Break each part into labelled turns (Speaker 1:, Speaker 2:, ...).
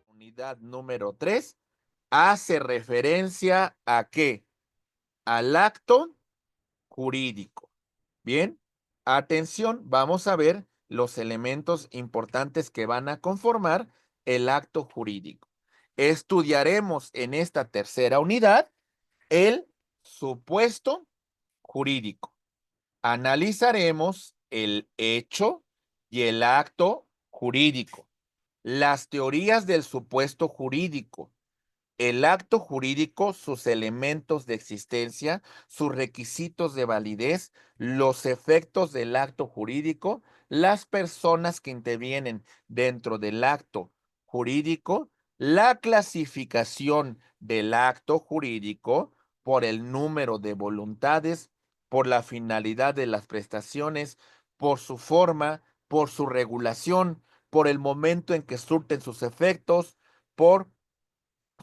Speaker 1: Unidad número 3 hace referencia ¿a qué? Al acto jurídico. Bien, atención, vamos a ver los elementos importantes que van a conformar el acto jurídico. Estudiaremos en esta tercera unidad el supuesto jurídico. Analizaremos el hecho y el acto jurídico, las teorías del supuesto jurídico, el acto jurídico, sus elementos de existencia, sus requisitos de validez, los efectos del acto jurídico, las personas que intervienen dentro del acto jurídico, la clasificación del acto jurídico por el número de voluntades, por la finalidad de las prestaciones, por su forma, por su regulación, por el momento en que surten sus efectos, por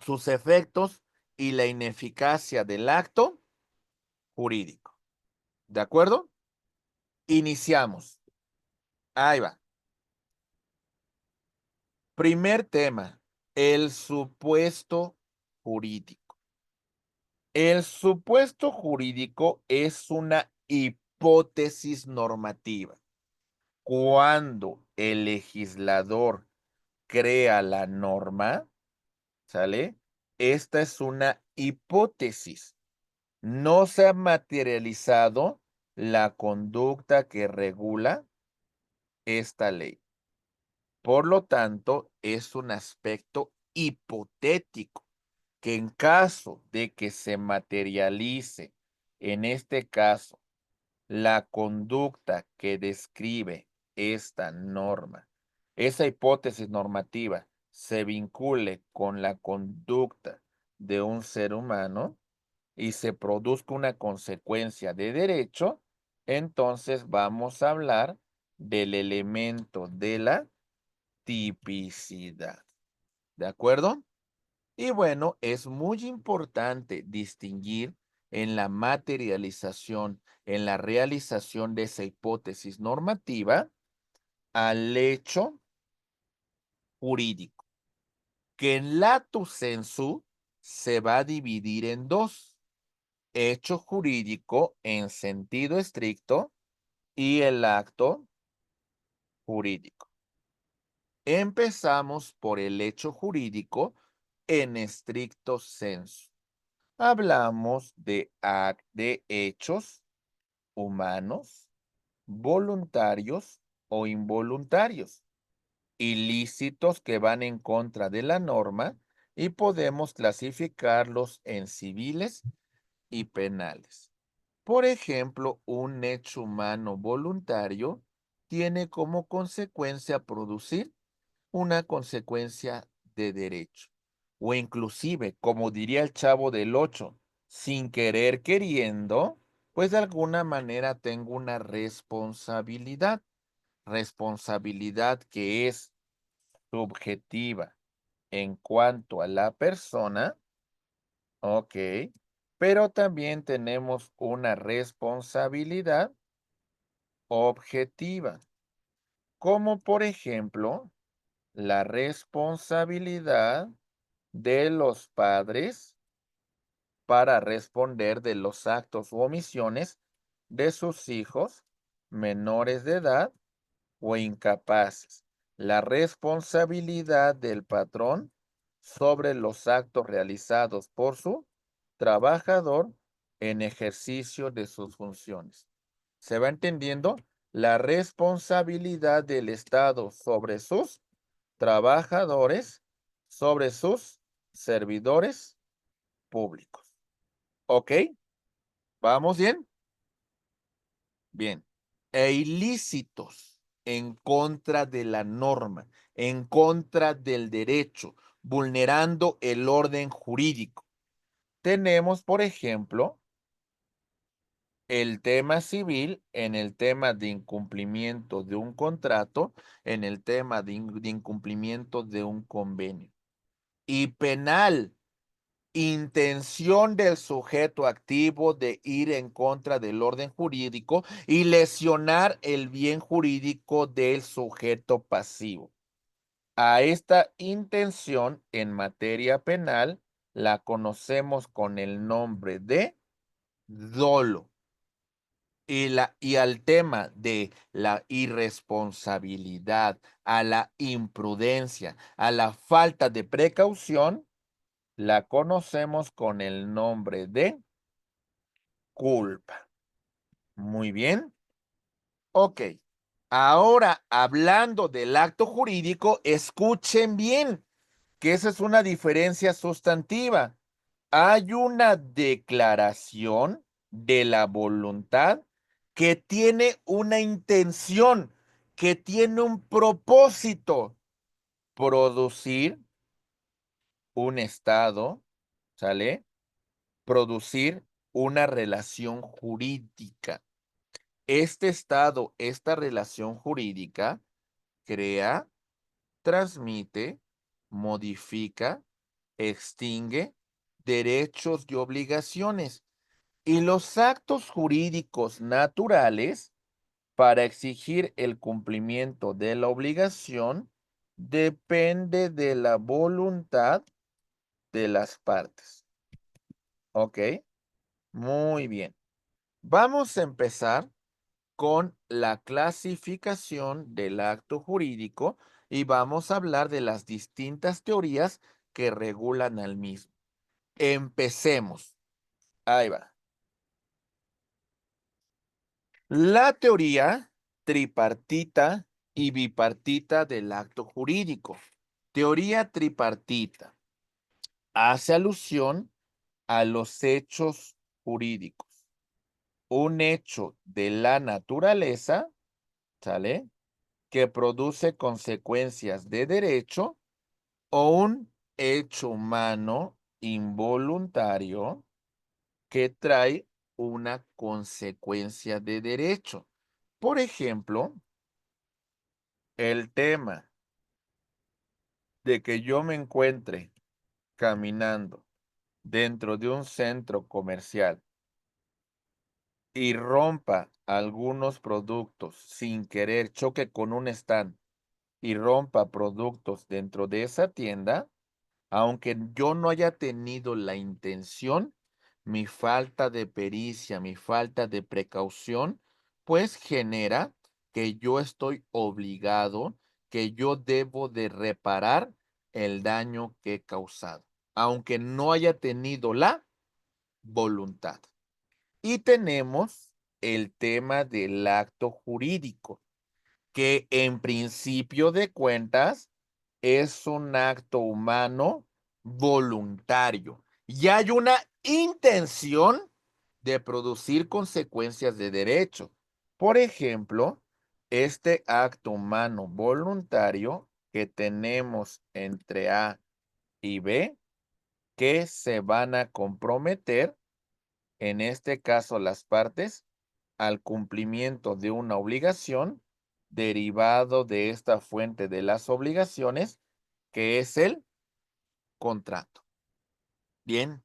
Speaker 1: sus efectos y la ineficacia del acto jurídico. ¿De acuerdo? Iniciamos. Ahí va. Primer tema, el supuesto jurídico. El supuesto jurídico es una hipótesis normativa. Cuando el legislador crea la norma, ¿sale? Esta es una hipótesis. No se ha materializado la conducta que regula esta ley. Por lo tanto, es un aspecto hipotético que en caso de que se materialice, en este caso, la conducta que describe esta norma, esa hipótesis normativa se vincule con la conducta de un ser humano, y se produzca una consecuencia de derecho, entonces vamos a hablar del elemento de la tipicidad. ¿De acuerdo? Y bueno, es muy importante distinguir en la materialización, en la realización de esa hipótesis normativa, al hecho jurídico, que en lato sensu se va a dividir en dos: hecho jurídico en sentido estricto y el acto jurídico. Empezamos por el hecho jurídico en estricto sensu. Hablamos de hechos humanos, voluntarios o involuntarios, ilícitos que van en contra de la norma, y podemos clasificarlos en civiles y penales. Por ejemplo, un hecho humano voluntario tiene como consecuencia producir una consecuencia de derecho. O inclusive, como diría el Chavo del Ocho, sin querer queriendo, pues de alguna manera tengo una responsabilidad. Responsabilidad que es subjetiva en cuanto a la persona. Ok, pero también tenemos una responsabilidad objetiva, como por ejemplo la responsabilidad de los padres para responder de los actos u omisiones de sus hijos menores de edad o incapaces. La responsabilidad del patrón sobre los actos realizados por su trabajador en ejercicio de sus funciones. ¿Se va entendiendo? La responsabilidad del Estado sobre sus trabajadores, sobre sus servidores públicos. ¿Ok? ¿Vamos bien? Bien. E ilícitos en contra de la norma, en contra del derecho, vulnerando el orden jurídico. Tenemos, por ejemplo, el tema civil en el tema de incumplimiento de un contrato, en el tema de incumplimiento de un convenio. Y penal, intención del sujeto activo de ir en contra del orden jurídico y lesionar el bien jurídico del sujeto pasivo. A esta intención en materia penal la conocemos con el nombre de dolo. Y al tema de la irresponsabilidad, a la imprudencia, a la falta de precaución, la conocemos con el nombre de culpa. Muy bien. Ok. Ahora, hablando del acto jurídico, escuchen bien que esa es una diferencia sustantiva. Hay una declaración de la voluntad que tiene una intención, que tiene un propósito, producir un estado, ¿sale? Producir una relación jurídica. Este estado, esta relación jurídica, crea, transmite, modifica, extingue derechos y obligaciones. Y los actos jurídicos naturales para exigir el cumplimiento de la obligación depende de la voluntad de las partes. ¿Ok? Muy bien. Vamos a empezar con la clasificación del acto jurídico y vamos a hablar de las distintas teorías que regulan al mismo. Empecemos. Ahí va. La teoría tripartita y bipartita del acto jurídico. Teoría tripartita hace alusión a los hechos jurídicos. Un hecho de la naturaleza, ¿sale? Que produce consecuencias de derecho o un hecho humano involuntario que trae una consecuencia de derecho. Por ejemplo, el tema de que yo me encuentre caminando dentro de un centro comercial y rompa algunos productos sin querer, choque con un stand y rompa productos dentro de esa tienda, aunque yo no haya tenido la intención, mi falta de pericia, mi falta de precaución, pues genera que yo estoy obligado, que yo debo de reparar el daño que he causado, aunque no haya tenido la voluntad. Y tenemos el tema del acto jurídico, que en principio de cuentas es un acto humano voluntario y hay una intención de producir consecuencias de derecho. Por ejemplo, este acto humano voluntario que tenemos entre A y B, que se van a comprometer, en este caso las partes, al cumplimiento de una obligación derivado de esta fuente de las obligaciones, que es el contrato. Bien,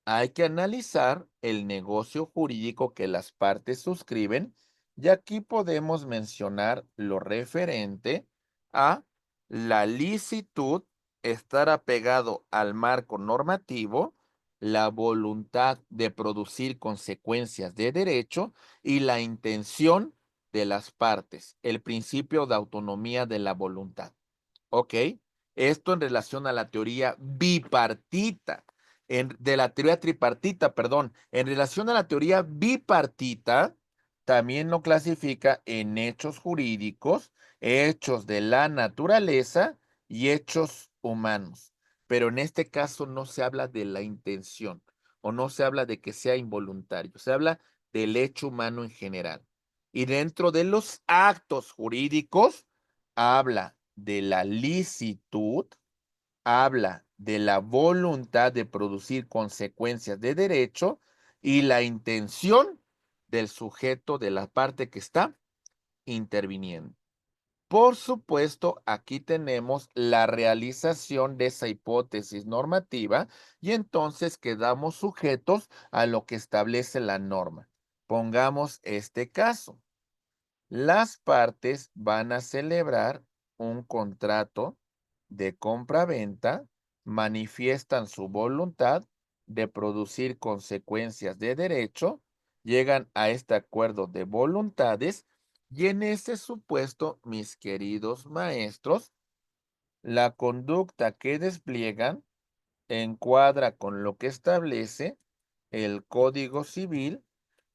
Speaker 1: hay que analizar el negocio jurídico que las partes suscriben y aquí podemos mencionar lo referente a la licitud, estar apegado al marco normativo, la voluntad de producir consecuencias de derecho y la intención de las partes, el principio de autonomía de la voluntad. ¿Ok? Esto en relación a la teoría bipartita, de la teoría tripartita, perdón. En relación a la teoría bipartita, también lo clasifica en hechos jurídicos, hechos de la naturaleza y hechos humanos. Pero en este caso no se habla de la intención o no se habla de que sea involuntario, se habla del hecho humano en general. Y dentro de los actos jurídicos, habla de la licitud, habla de la voluntad de producir consecuencias de derecho y la intención del sujeto de la parte que está interviniendo. Por supuesto, aquí tenemos la realización de esa hipótesis normativa y entonces quedamos sujetos a lo que establece la norma. Pongamos este caso. Las partes van a celebrar un contrato de compra-venta, manifiestan su voluntad de producir consecuencias de derecho, llegan a este acuerdo de voluntades y en ese supuesto, mis queridos maestros, la conducta que despliegan encuadra con lo que establece el Código Civil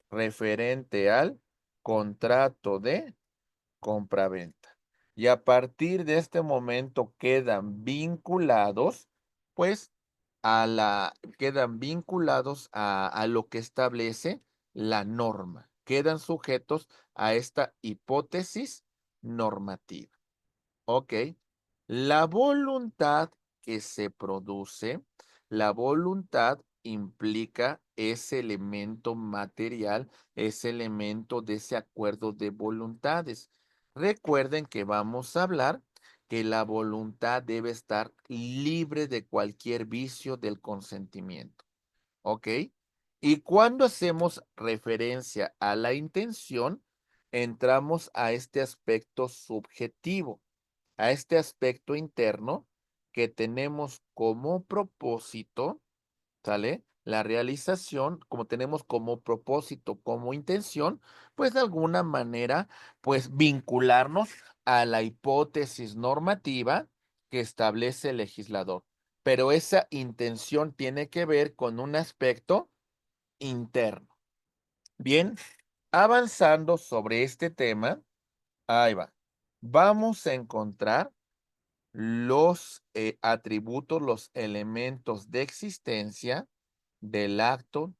Speaker 1: referente al contrato de compra-venta. Y a partir de este momento quedan vinculados, pues, quedan vinculados a lo que establece la norma. Quedan sujetos a esta hipótesis normativa. Ok. La voluntad que se produce, la voluntad implica ese elemento material, ese elemento de ese acuerdo de voluntades. Recuerden que vamos a hablar que la voluntad debe estar libre de cualquier vicio del consentimiento. ¿Ok? Y cuando hacemos referencia a la intención, entramos a este aspecto subjetivo, a este aspecto interno que tenemos como propósito, ¿sale? La realización, como tenemos como propósito, como intención, pues de alguna manera, pues vincularnos a la hipótesis normativa que establece el legislador. Pero esa intención tiene que ver con un aspecto interno. Bien, avanzando sobre este tema, ahí va. Vamos a encontrar los atributos, los elementos de existencia del acto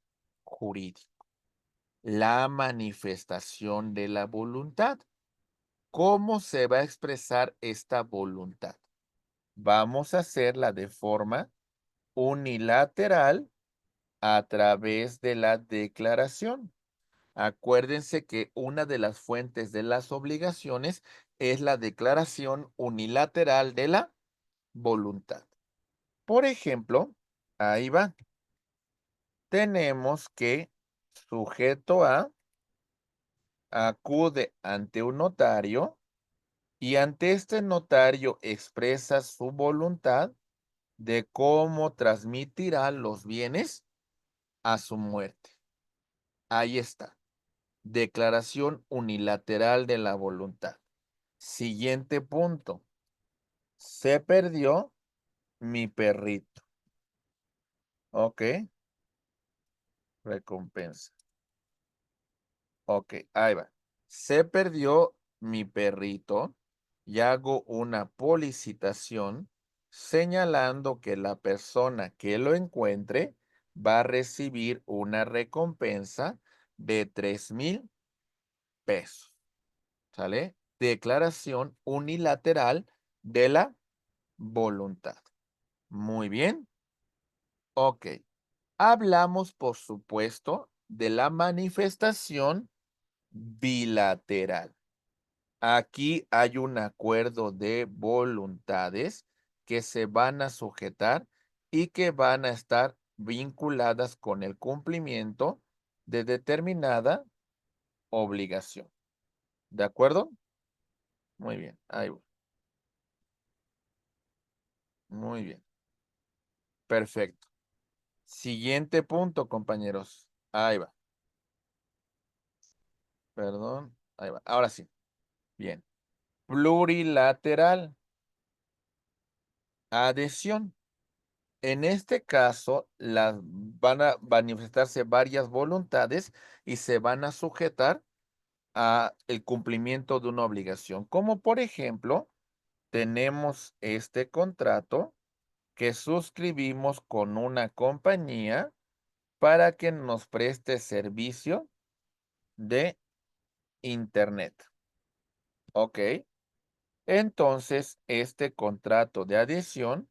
Speaker 1: jurídico. La manifestación de la voluntad. ¿Cómo se va a expresar esta voluntad? Vamos a hacerla de forma unilateral a través de la declaración. Acuérdense que una de las fuentes de las obligaciones es la declaración unilateral de la voluntad. Por ejemplo, ahí va. Tenemos que sujeto A acude ante un notario y ante este notario expresa su voluntad de cómo transmitirá los bienes a su muerte. Ahí está. Declaración unilateral de la voluntad. Siguiente punto. Se perdió mi perrito. Ok. Recompensa. Ok, ahí va. Se perdió mi perrito y hago una policitación señalando que la persona que lo encuentre va a recibir una recompensa de 3,000 pesos. ¿Sale? Declaración unilateral de la voluntad. Muy bien. Ok. Hablamos, por supuesto, de la manifestación bilateral. Aquí hay un acuerdo de voluntades que se van a sujetar y que van a estar vinculadas con el cumplimiento de determinada obligación. ¿De acuerdo? Muy bien, ahí va. Muy bien, perfecto. Siguiente punto, compañeros. Ahí va. Perdón, ahí va. Ahora sí. Bien. Plurilateral. Adhesión. En este caso, van a manifestarse varias voluntades y se van a sujetar a el cumplimiento de una obligación. Como por ejemplo, tenemos este contrato que suscribimos con una compañía para que nos preste servicio de Internet. ¿Ok? Entonces, este contrato de adhesión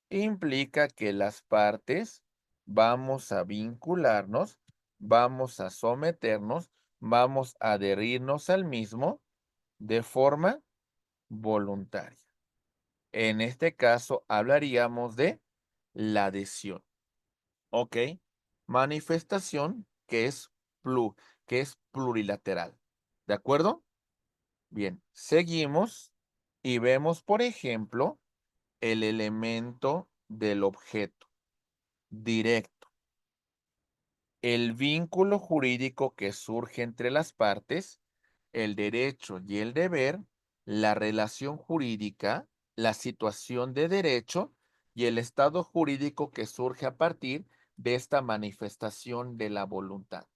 Speaker 1: implica que las partes vamos a vincularnos, vamos a someternos vamos a adherirnos al mismo de forma voluntaria. En este caso, hablaríamos de la adhesión. ¿Ok? Manifestación que es plurilateral. ¿De acuerdo? Bien, seguimos y vemos, por ejemplo, el elemento del objeto directo. El vínculo jurídico que surge entre las partes, el derecho y el deber, la relación jurídica, la situación de derecho y el estado jurídico que surge a partir de esta manifestación de la voluntad.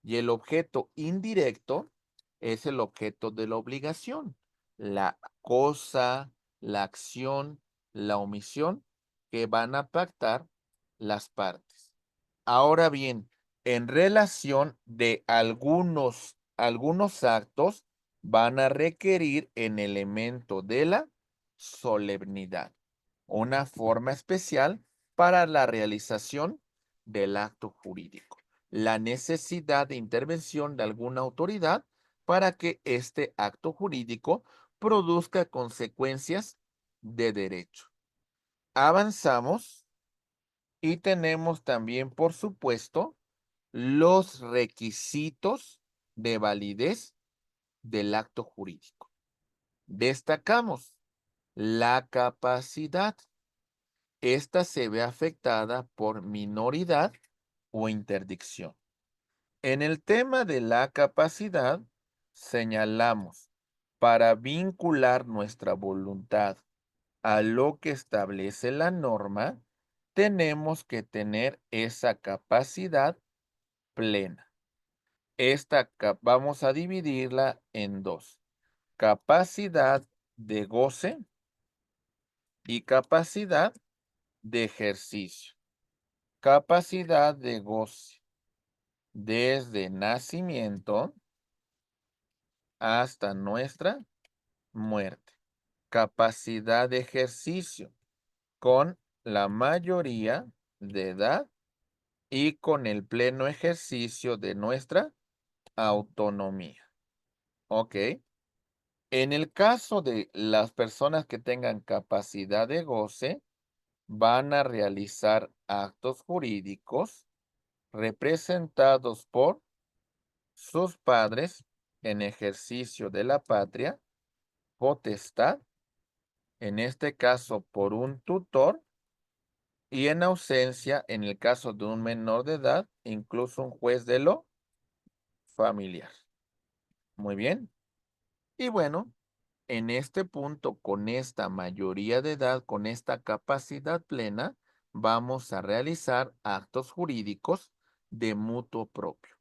Speaker 1: Y el objeto indirecto es el objeto de la obligación, la cosa, la acción, la omisión que van a pactar las partes. Ahora bien, en relación de algunos actos van a requerir en elemento de la solemnidad, una forma especial para la realización del acto jurídico, la necesidad de intervención de alguna autoridad para que este acto jurídico produzca consecuencias de derecho. Avanzamos y tenemos también, por supuesto, los requisitos de validez del acto jurídico. Destacamos la capacidad. Esta se ve afectada por minoridad o interdicción. En el tema de la capacidad, señalamos, para vincular nuestra voluntad a lo que establece la norma, tenemos que tener esa capacidad plena. Vamos a dividirla en dos: capacidad de goce y capacidad de ejercicio. Capacidad de goce desde nacimiento hasta nuestra muerte. Capacidad de ejercicio con la mayoría de edad y con el pleno ejercicio de nuestra autonomía. ¿Ok? En el caso de las personas que tengan capacidad de goce, van a realizar actos jurídicos representados por sus padres en ejercicio de la patria, potestad, en este caso por un tutor, y en ausencia, en el caso de un menor de edad, incluso un juez de lo familiar. Muy bien. Y bueno, en este punto, con esta mayoría de edad, con esta capacidad plena, vamos a realizar actos jurídicos de mutuo propio.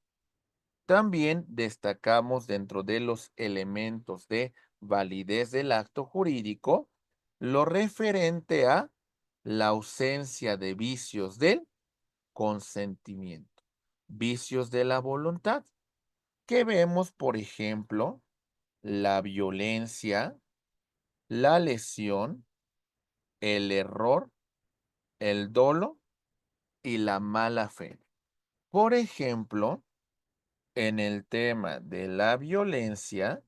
Speaker 1: También destacamos dentro de los elementos de validez del acto jurídico lo referente a la ausencia de vicios del consentimiento, vicios de la voluntad, que vemos, por ejemplo, la violencia, la lesión, el error, el dolo y la mala fe. Por ejemplo, en el tema de la violencia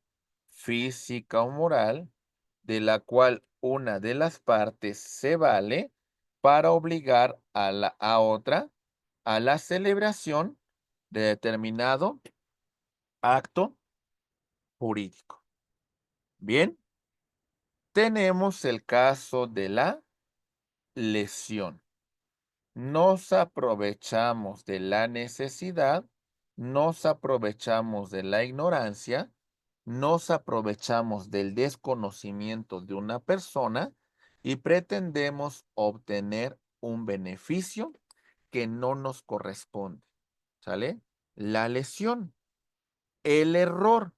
Speaker 1: física o moral, de la cual una de las partes se vale para obligar a otra a la celebración de determinado acto jurídico. Bien, tenemos el caso de la lesión. Nos aprovechamos de la necesidad, nos aprovechamos de la ignorancia, nos aprovechamos del desconocimiento de una persona y pretendemos obtener un beneficio que no nos corresponde. ¿Sale? La lesión, el error,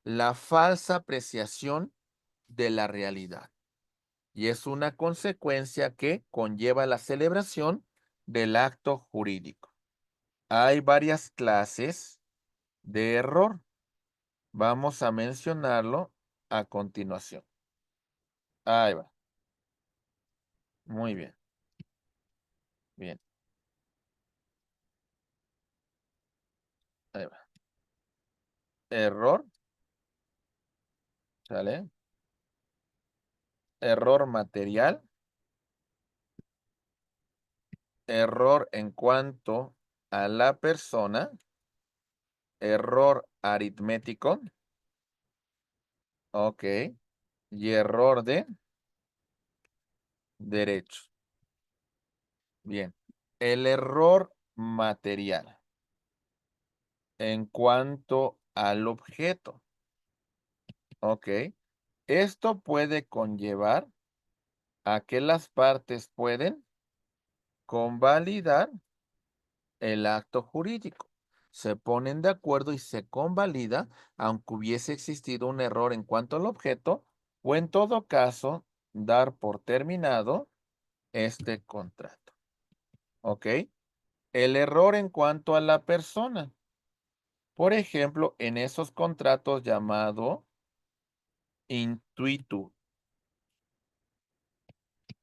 Speaker 1: la falsa apreciación de la realidad. Y es una consecuencia que conlleva la celebración del acto jurídico. Hay varias clases de error. Vamos a mencionarlo a continuación. Ahí va. Muy bien. Bien. Ahí va. error, ¿sale? Error material, error en cuanto a la persona, error aritmético, ok, y error de derecho. Bien, el error material en cuanto al objeto, ok. Esto puede conllevar a que las partes pueden convalidar el acto jurídico. Se ponen de acuerdo y se convalida, aunque hubiese existido un error en cuanto al objeto, o en todo caso, dar por terminado este contrato. ¿Ok? El error en cuanto a la persona. Por ejemplo, en esos contratos llamado intuitu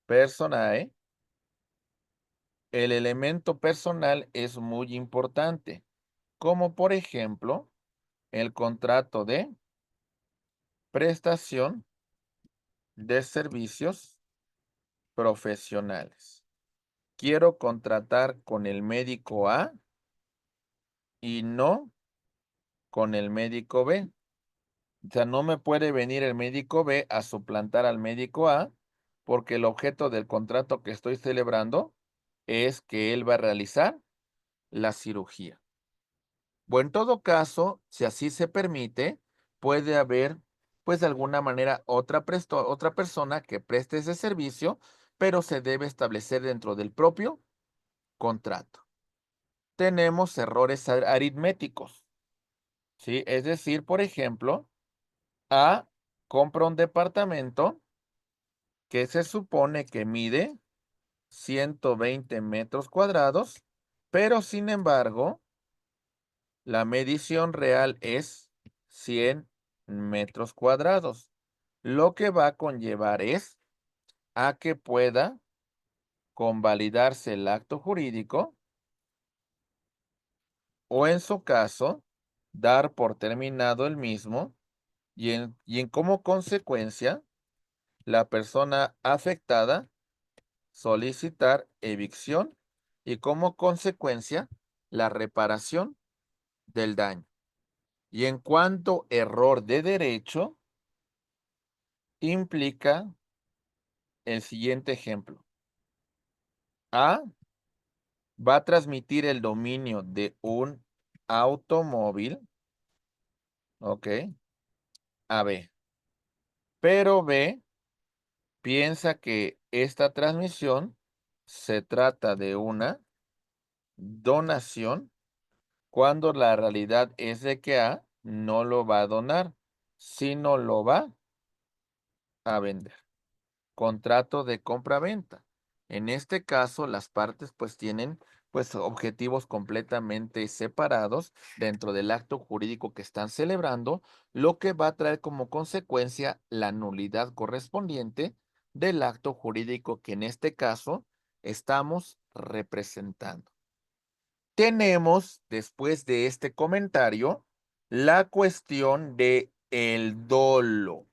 Speaker 1: personae, el elemento personal es muy importante, como por ejemplo el contrato de prestación de servicios profesionales. Quiero contratar con el médico A y no con el médico B. O sea, no me puede venir el médico B a suplantar al médico A porque el objeto del contrato que estoy celebrando es que él va a realizar la cirugía. O en todo caso, si así se permite, puede haber, pues de alguna manera, otra persona que preste ese servicio, pero se debe establecer dentro del propio contrato. Tenemos errores aritméticos, ¿sí? Es decir, por ejemplo, A compra un departamento que se supone que mide 120 metros cuadrados, pero sin embargo, la medición real es 100 metros cuadrados. Lo que va a conllevar es a que pueda convalidarse el acto jurídico o en su caso, dar por terminado el mismo y en como consecuencia, la persona afectada solicitar evicción y como consecuencia, la reparación del daño. Y en cuanto error de derecho, implica el siguiente ejemplo. A va a transmitir el dominio de un automóvil, ok, a B. Pero B piensa que esta transmisión se trata de una donación cuando la realidad es de que A no lo va a donar, sino lo va a vender. Contrato de compra-venta. En este caso, las partes pues tienen pues objetivos completamente separados dentro del acto jurídico que están celebrando, lo que va a traer como consecuencia la nulidad correspondiente del acto jurídico que en este caso estamos representando. Tenemos, después de este comentario, la cuestión de el dolo.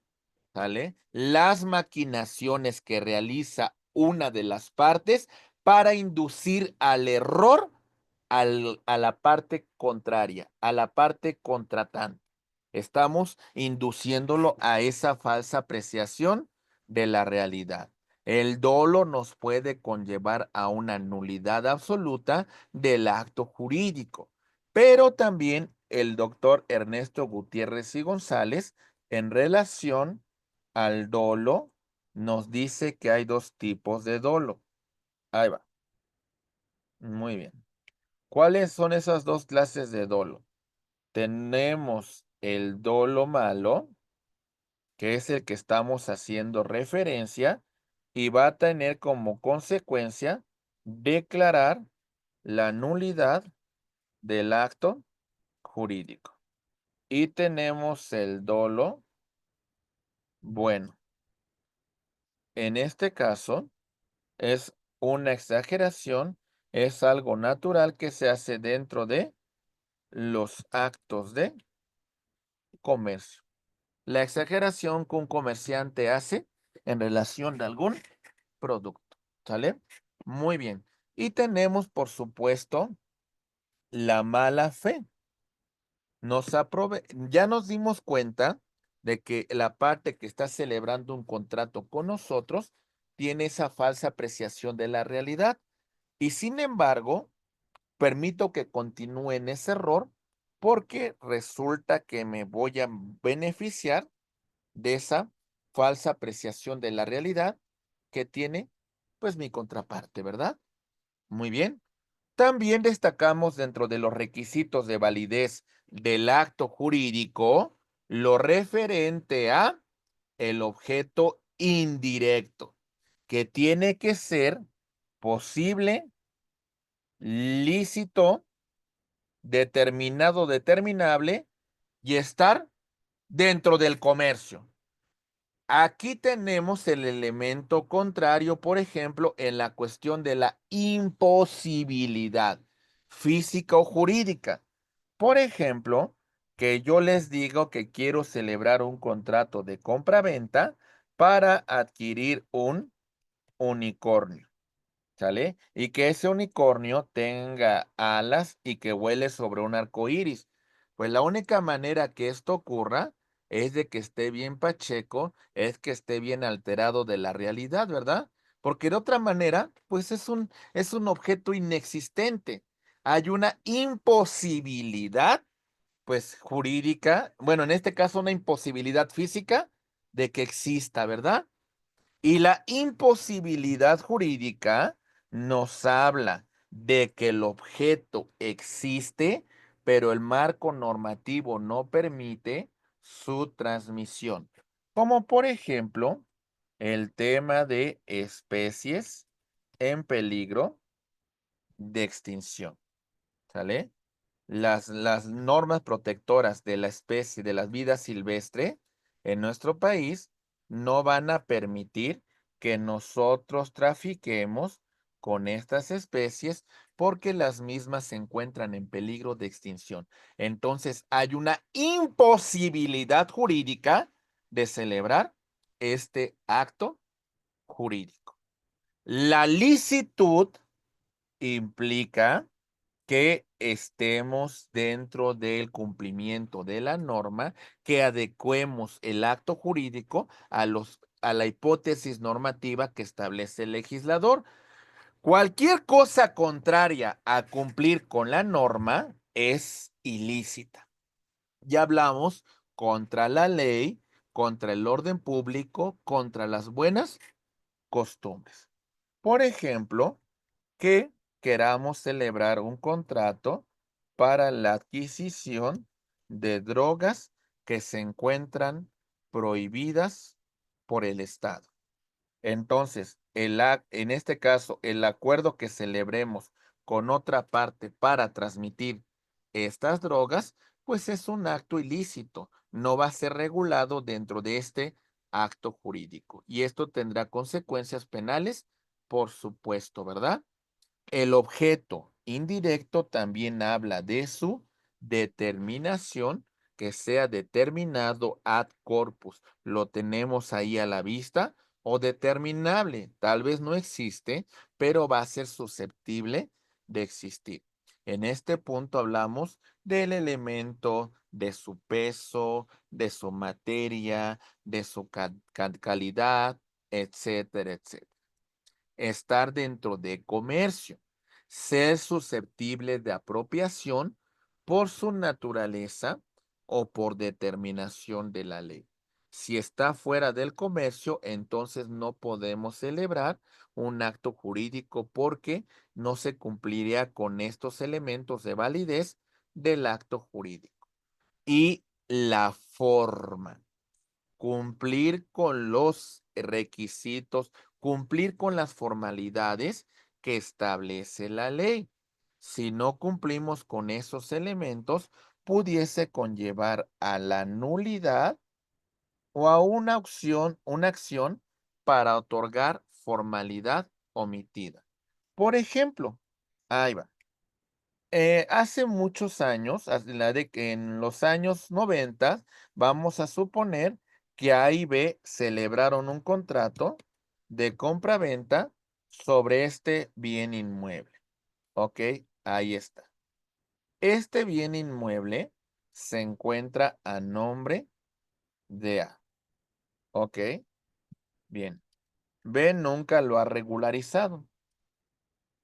Speaker 1: ¿Sale? Las maquinaciones que realiza una de las partes para inducir al error a la parte contraria, a la parte contratante. Estamos induciéndolo a esa falsa apreciación de la realidad. El dolo nos puede conllevar a una nulidad absoluta del acto jurídico, pero también el doctor Ernesto Gutiérrez y González, en relación al dolo, nos dice que hay dos tipos de dolo. Ahí va. Muy bien. ¿Cuáles son esas dos clases de dolo? Tenemos el dolo malo, que es el que estamos haciendo referencia, y va a tener como consecuencia declarar la nulidad del acto jurídico. Y tenemos el dolo bueno. En este caso, es una exageración, es algo natural que se hace dentro de los actos de comercio. La exageración que un comerciante hace en relación de algún producto. ¿Sale? Muy bien. Y tenemos, por supuesto, la mala fe. Ya nos dimos cuenta de que la parte que está celebrando un contrato con nosotros tiene esa falsa apreciación de la realidad. Y sin embargo, permito que continúe en ese error porque resulta que me voy a beneficiar de esa falsa apreciación de la realidad que tiene, pues, mi contraparte, ¿verdad? Muy bien. También destacamos dentro de los requisitos de validez del acto jurídico lo referente a el objeto indirecto, que tiene que ser posible, lícito, determinado, determinable y estar dentro del comercio. Aquí tenemos el elemento contrario, por ejemplo, en la cuestión de la imposibilidad física o jurídica. Por ejemplo, que yo les digo que quiero celebrar un contrato de compra-venta para adquirir un unicornio. ¿Sale? Y que ese unicornio tenga alas y que vuele sobre un arco iris. Pues la única manera que esto ocurra es de que esté bien pacheco, es que esté bien alterado de la realidad, ¿verdad? Porque de otra manera, pues es un objeto inexistente. Hay una imposibilidad, pues jurídica, bueno, en este caso una imposibilidad física de que exista, ¿verdad? Y la imposibilidad jurídica nos habla de que el objeto existe, pero el marco normativo no permite su transmisión. Como por ejemplo, el tema de especies en peligro de extinción. ¿Sale? Las normas protectoras de la especie de la vida silvestre en nuestro país no van a permitir que nosotros trafiquemos con estas especies porque las mismas se encuentran en peligro de extinción. Entonces, hay una imposibilidad jurídica de celebrar este acto jurídico. La licitud implica que estemos dentro del cumplimiento de la norma, que adecuemos el acto jurídico a la hipótesis normativa que establece el legislador. Cualquier cosa contraria a cumplir con la norma es ilícita. Ya hablamos contra la ley, contra el orden público, contra las buenas costumbres. Por ejemplo, que queramos celebrar un contrato para la adquisición de drogas que se encuentran prohibidas por el Estado. Entonces, en este caso, el acuerdo que celebremos con otra parte para transmitir estas drogas, pues es un acto ilícito, no va a ser regulado dentro de este acto jurídico. Y esto tendrá consecuencias penales, por supuesto, ¿verdad? El objeto indirecto también habla de su determinación, que sea determinado ad corpus. Lo tenemos ahí a la vista o determinable. Tal vez no existe, pero va a ser susceptible de existir. En este punto hablamos del elemento, de su peso, de su materia, de su calidad, etcétera, etcétera. Estar dentro de comercio, ser susceptible de apropiación por su naturaleza o por determinación de la ley. Si está fuera del comercio, entonces no podemos celebrar un acto jurídico porque no se cumpliría con estos elementos de validez del acto jurídico. Y la forma, cumplir con los requisitos, cumplir con las formalidades que establece la ley. Si no cumplimos con esos elementos, pudiese conllevar a la nulidad o a una acción para otorgar formalidad omitida. Por ejemplo, ahí va. Hace muchos años, en los años 90, vamos a suponer que A y B celebraron un contrato de compra-venta sobre este bien inmueble. Ok, ahí está. Este bien inmueble se encuentra a nombre de A. Ok, bien. B nunca lo ha regularizado.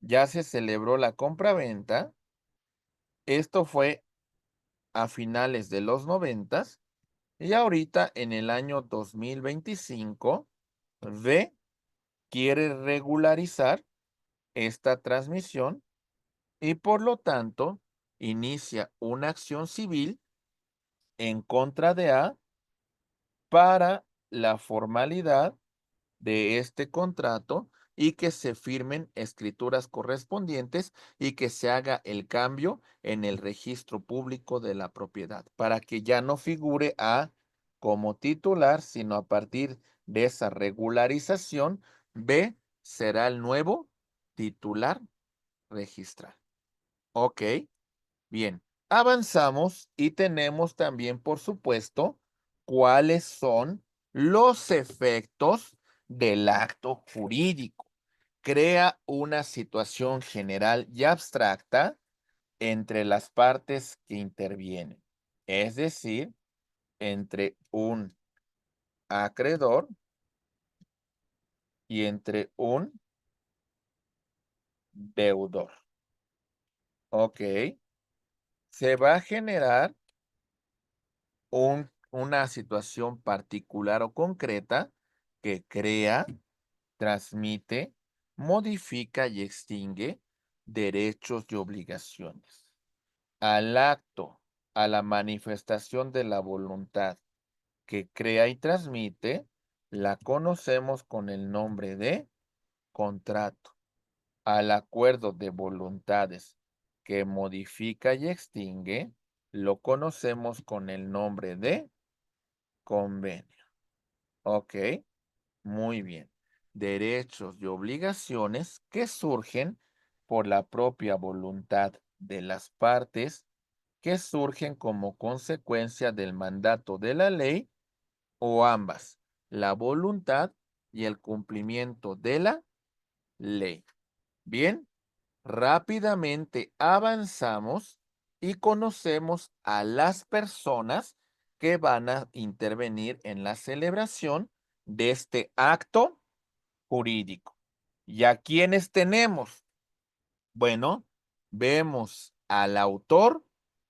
Speaker 1: Ya se celebró la compra-venta. Esto fue a finales de los 90. Y ahorita, en el año 2025, B quiere regularizar esta transmisión y por lo tanto inicia una acción civil en contra de A para la formalidad de este contrato y que se firmen escrituras correspondientes y que se haga el cambio en el registro público de la propiedad para que ya no figure A como titular, sino a partir de esa regularización, B será el nuevo titular registral. Ok, bien. Avanzamos y tenemos también, por supuesto, cuáles son los efectos del acto jurídico. Crea una situación general y abstracta entre las partes que intervienen, es decir, entre un acreedor y entre un deudor. Ok, se va a generar una situación particular o concreta que crea, transmite, modifica y extingue derechos y obligaciones. Al acto, a la manifestación de la voluntad que crea y transmite, la conocemos con el nombre de contrato. Al acuerdo de voluntades que modifica y extingue, lo conocemos con el nombre de convenio. Ok, muy bien. Derechos y obligaciones que surgen por la propia voluntad de las partes, que surgen como consecuencia del mandato de la ley o ambas, la voluntad y el cumplimiento de la ley. Bien, rápidamente avanzamos y conocemos a las personas que van a intervenir en la celebración de este acto jurídico. ¿Y a quiénes tenemos? Bueno, vemos al autor,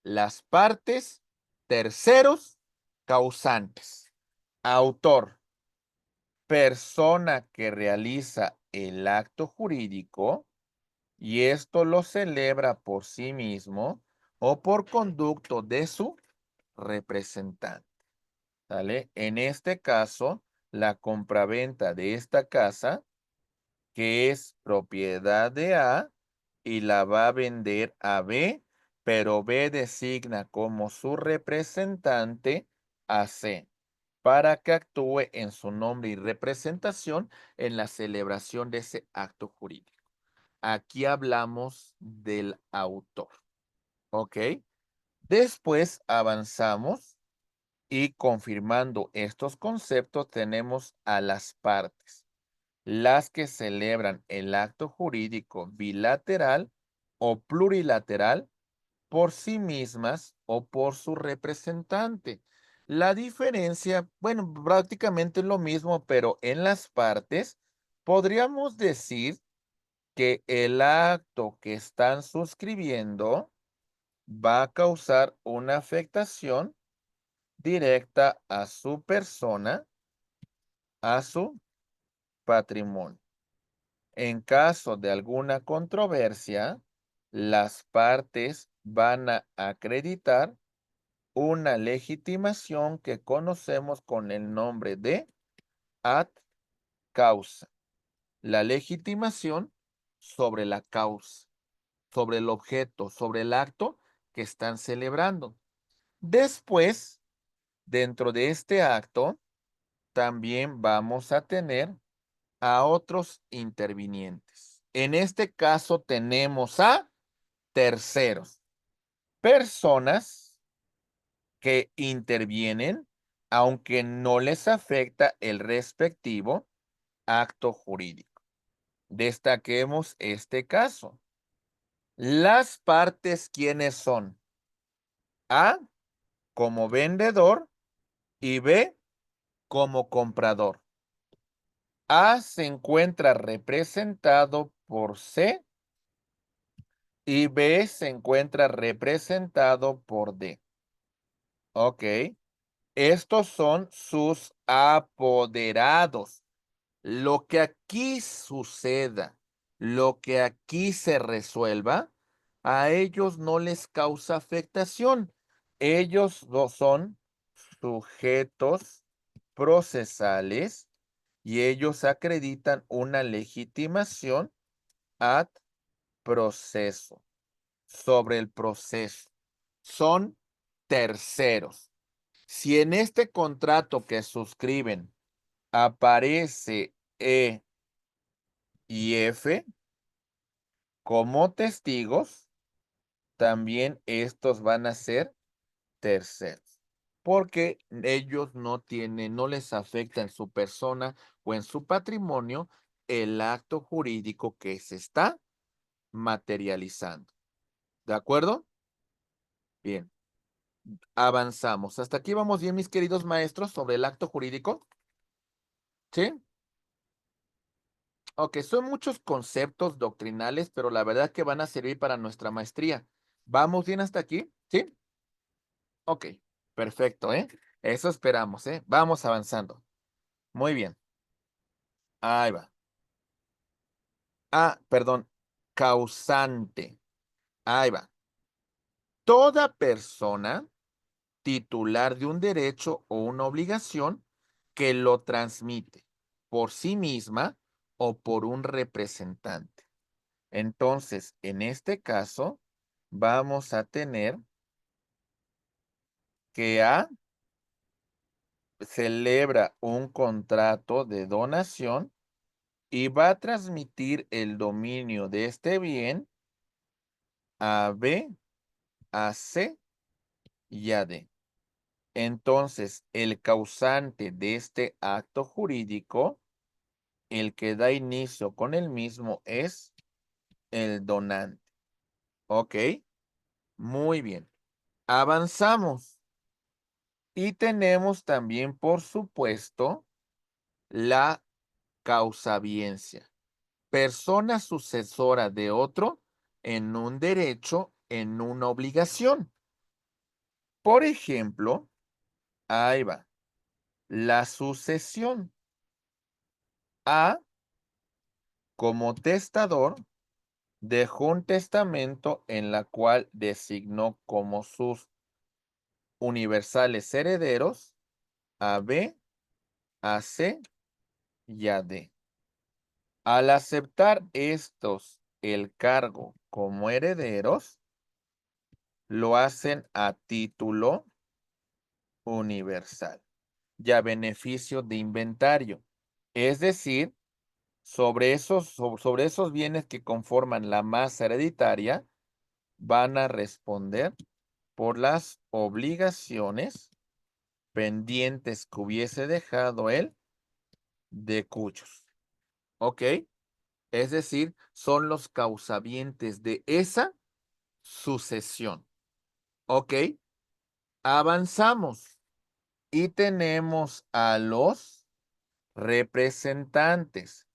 Speaker 1: las partes, terceros, causantes. Autor, persona que realiza el acto jurídico y esto lo celebra por sí mismo o por conducto de su representante. ¿Sale? En este caso, la compraventa de esta casa, que es propiedad de A y la va a vender a B, pero B designa como su representante a C para que actúe en su nombre y representación en la celebración de ese acto jurídico. Aquí hablamos del autor, ¿ok? Después avanzamos y confirmando estos conceptos tenemos a las partes, las que celebran el acto jurídico bilateral o plurilateral por sí mismas o por su representante. La diferencia, bueno, prácticamente lo mismo, pero en las partes podríamos decir que el acto que están suscribiendo va a causar una afectación directa a su persona, a su patrimonio. En caso de alguna controversia, las partes van a acreditar una legitimación que conocemos con el nombre de ad causa. La legitimación sobre la causa, sobre el objeto, sobre el acto que están celebrando. Después, dentro de este acto, también vamos a tener a otros intervinientes. En este caso tenemos a terceros. Personas que intervienen aunque no les afecta el respectivo acto jurídico. Destaquemos este caso. Las partes, ¿quiénes son? A, como vendedor, y B, como comprador. A se encuentra representado por C y B se encuentra representado por D. Ok. Estos son sus apoderados. Lo que aquí suceda, lo que aquí se resuelva, a ellos no les causa afectación. Ellos no son sujetos procesales y ellos acreditan una legitimación ad proceso, sobre el proceso. Son terceros. Si en este contrato que suscriben aparece E y F como testigos, también estos van a ser terceros, porque ellos no les afecta en su persona o en su patrimonio el acto jurídico que se está materializando. ¿De acuerdo? Bien, avanzamos. Hasta aquí vamos bien, mis queridos maestros, sobre el acto jurídico. ¿Sí? Ok, son muchos conceptos doctrinales, pero la verdad que van a servir para nuestra maestría. ¿Vamos bien hasta aquí? ¿Sí? Ok, perfecto, ¿eh? Eso esperamos, ¿eh? Vamos avanzando. Muy bien. Ahí va. Ah, perdón. Causante. Ahí va. Toda persona titular de un derecho o una obligación que lo transmite por sí misma o por un representante. Entonces, en este caso, vamos a tener que A celebra un contrato de donación y va a transmitir el dominio de este bien a B, a C y a D. Entonces, el causante de este acto jurídico, el que da inicio con el mismo, es el donante. ¿Ok? Muy bien. Avanzamos. Y tenemos también, por supuesto, la causabiencia. Persona sucesora de otro en un derecho, en una obligación. Por ejemplo, ahí va, la sucesión. A, como testador, dejó un testamento en la cual designó como sus universales herederos a B, a C y a D. Al aceptar estos el cargo como herederos, lo hacen a título universal y a beneficio de inventario. Es decir, sobre esos bienes que conforman la masa hereditaria, van a responder por las obligaciones pendientes que hubiese dejado él de cuyos. ¿Ok? Es decir, son los causavientes de esa sucesión. ¿Ok? Avanzamos y tenemos a los representantes.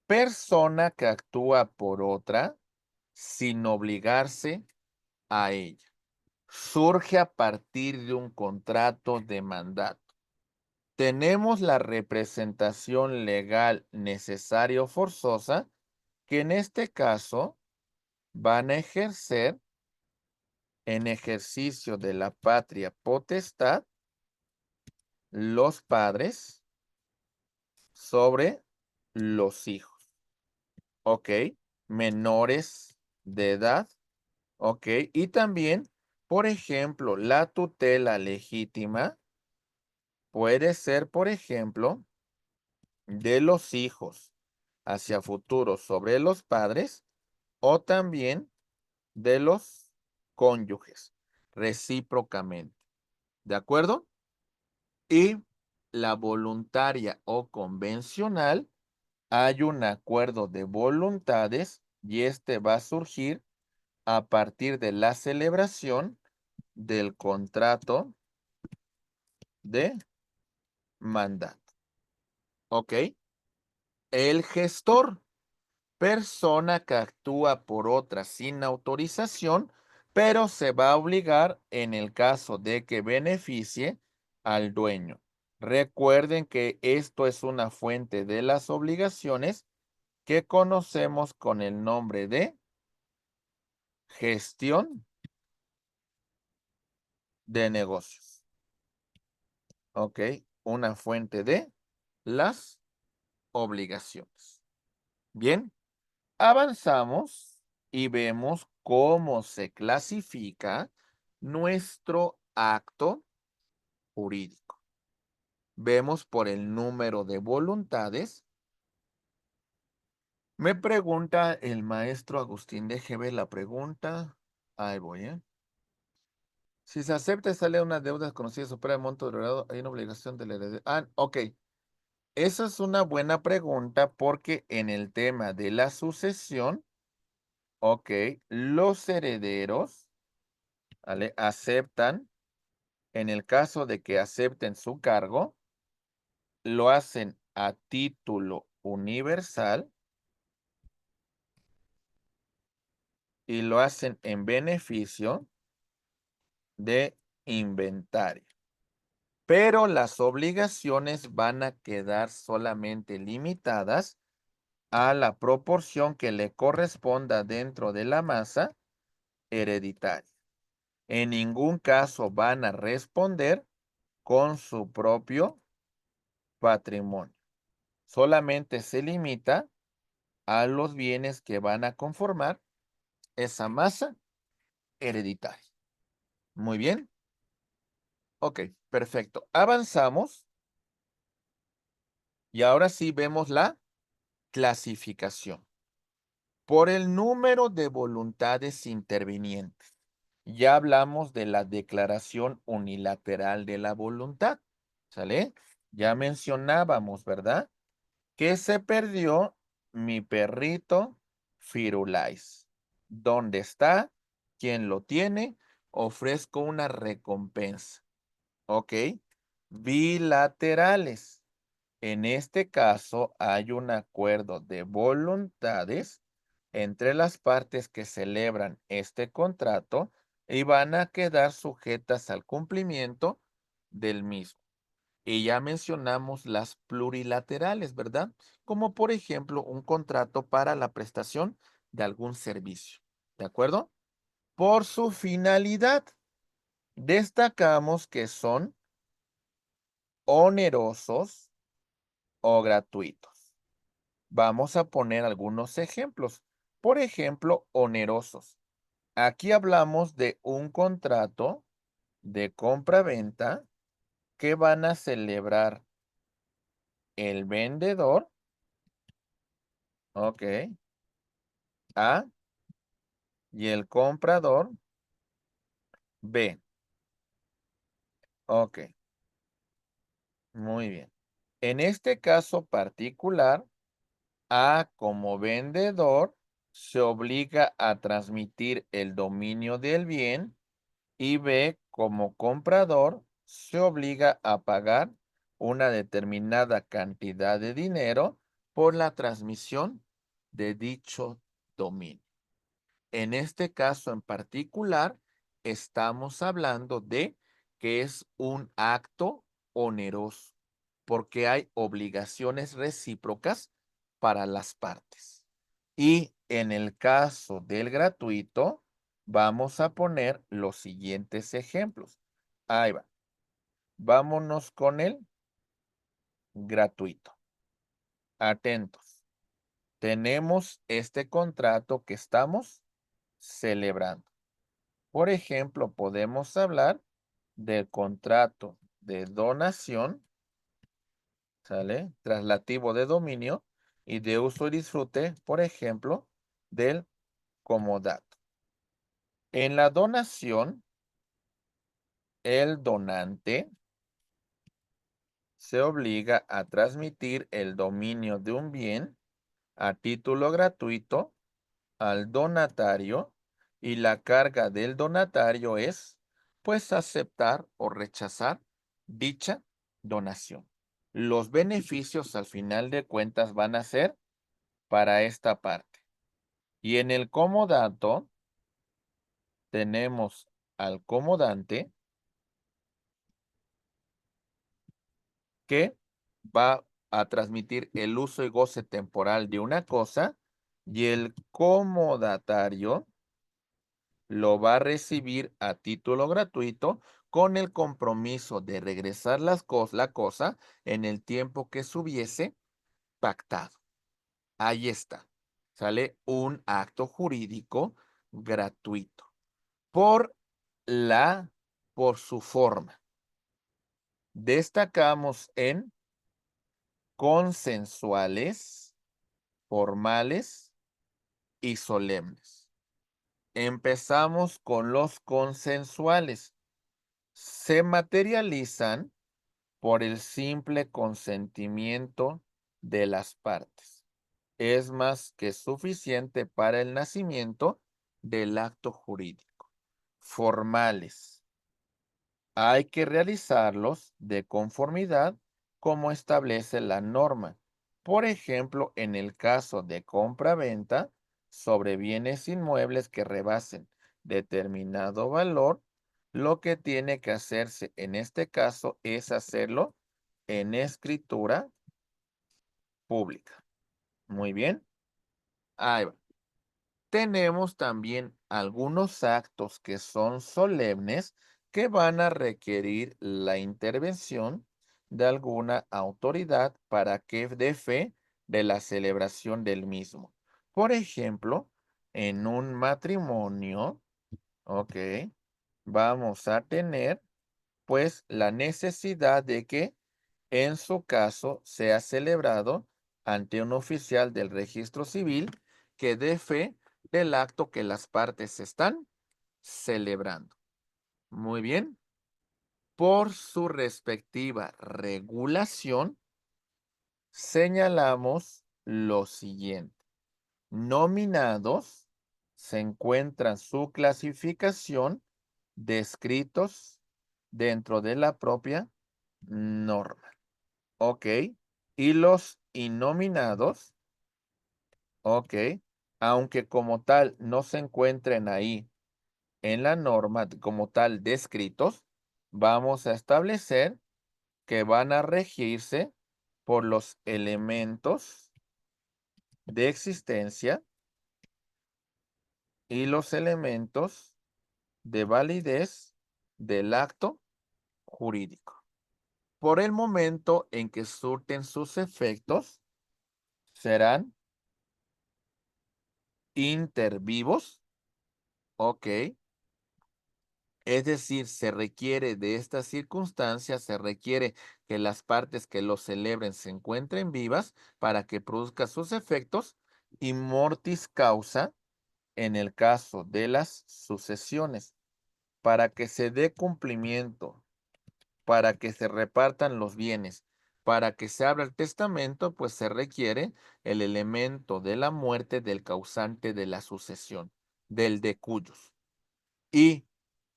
Speaker 1: Persona que actúa por otra sin obligarse a ella. Surge a partir de un contrato de mandato. Tenemos la representación legal necesaria o forzosa, que en este caso van a ejercer en ejercicio de la patria potestad los padres sobre los hijos. ¿Ok? Menores de edad. ¿Ok? Y también, por ejemplo, la tutela legítima puede ser, por ejemplo, de los hijos hacia futuro sobre los padres o también de los cónyuges, recíprocamente. ¿De acuerdo? Y la voluntaria o convencional, hay un acuerdo de voluntades y este va a surgir a partir de la celebración del contrato de mandato. ¿Ok? El gestor, persona que actúa por otra sin autorización, pero se va a obligar en el caso de que beneficie al dueño. Recuerden que esto es una fuente de las obligaciones que conocemos con el nombre de gestión de negocios. ¿Ok? Una fuente de las obligaciones. Bien, avanzamos y vemos cómo se clasifica nuestro acto jurídico. Vemos por el número de voluntades. Me pregunta el maestro Agustín, déjeme la pregunta. Ahí voy, ¿eh? Si se acepta y sale una deuda desconocida supera el monto heredado, hay una obligación del heredero. Ah, ok. Esa es una buena pregunta porque en el tema de la sucesión, ok, los herederos, ¿vale? Aceptan, en el caso de que acepten su cargo, lo hacen a título universal y lo hacen en beneficio de inventario. Pero las obligaciones van a quedar solamente limitadas a la proporción que le corresponda dentro de la masa hereditaria. En ningún caso van a responder con su propio patrimonio. Solamente se limita a los bienes que van a conformar esa masa hereditaria. Muy bien. Ok, perfecto. Avanzamos y ahora sí vemos la clasificación. Por el número de voluntades intervinientes. Ya hablamos de la declaración unilateral de la voluntad, ¿sale? Ya mencionábamos, ¿verdad? Que se perdió mi perrito Firulais. ¿Dónde está? ¿Quién lo tiene? Ofrezco una recompensa. ¿Ok? Bilaterales. En este caso hay un acuerdo de voluntades entre las partes que celebran este contrato y van a quedar sujetas al cumplimiento del mismo. Y ya mencionamos las plurilaterales, ¿verdad? Como por ejemplo un contrato para la prestación de algún servicio. ¿De acuerdo? Por su finalidad, destacamos que son onerosos o gratuitos. Vamos a poner algunos ejemplos. Por ejemplo, onerosos. Aquí hablamos de un contrato de compra-venta que van a celebrar el vendedor, ok, A, y el comprador, B. Ok, muy bien. En este caso particular, A como vendedor se obliga a transmitir el dominio del bien y B como comprador se obliga a pagar una determinada cantidad de dinero por la transmisión de dicho dominio. En este caso en particular, estamos hablando de que es un acto oneroso, porque hay obligaciones recíprocas para las partes. Y en el caso del gratuito, vamos a poner los siguientes ejemplos. Ahí va. Vámonos con el gratuito. Atentos. Tenemos este contrato que estamos celebrando. Por ejemplo, podemos hablar del contrato de donación, ¿sale? Traslativo de dominio y de uso y disfrute, por ejemplo, del comodato. En la donación, el donante se obliga a transmitir el dominio de un bien a título gratuito al donatario y la carga del donatario es, pues, aceptar o rechazar dicha donación. Los beneficios al final de cuentas van a ser para esta parte. Y en el comodato tenemos al comodante que va a transmitir el uso y goce temporal de una cosa y el comodatario lo va a recibir a título gratuito con el compromiso de regresar la cosa en el tiempo que se hubiese pactado. Ahí está. Sale un acto jurídico gratuito por por su forma. Destacamos en consensuales, formales y solemnes. Empezamos con los consensuales. Se materializan por el simple consentimiento de las partes. Es más que suficiente para el nacimiento del acto jurídico. Formales. Hay que realizarlos de conformidad como establece la norma. Por ejemplo, en el caso de compra-venta sobre bienes inmuebles que rebasen determinado valor, lo que tiene que hacerse en este caso es hacerlo en escritura pública. Muy bien. Ahí va. Tenemos también algunos actos que son solemnes que van a requerir la intervención de alguna autoridad para que dé fe de la celebración del mismo. Por ejemplo, en un matrimonio, ok, vamos a tener pues la necesidad de que en su caso sea celebrado ante un oficial del registro civil que dé fe del acto que las partes están celebrando. Muy bien. Por su respectiva regulación, señalamos lo siguiente. Nominados se encuentran su clasificación descritos dentro de la propia norma. Ok. Y los innominados, ok, aunque como tal no se encuentren ahí en la norma como tal descritos, vamos a establecer que van a regirse por los elementos de existencia y los elementos de validez del acto jurídico. Por el momento en que surten sus efectos, serán intervivos, ok. Es decir, se requiere de estas circunstancias, se requiere que las partes que lo celebren se encuentren vivas para que produzca sus efectos y mortis causa en el caso de las sucesiones. Para que se dé cumplimiento, para que se repartan los bienes, para que se abra el testamento, pues se requiere el elemento de la muerte del causante de la sucesión, del de cuyos. Y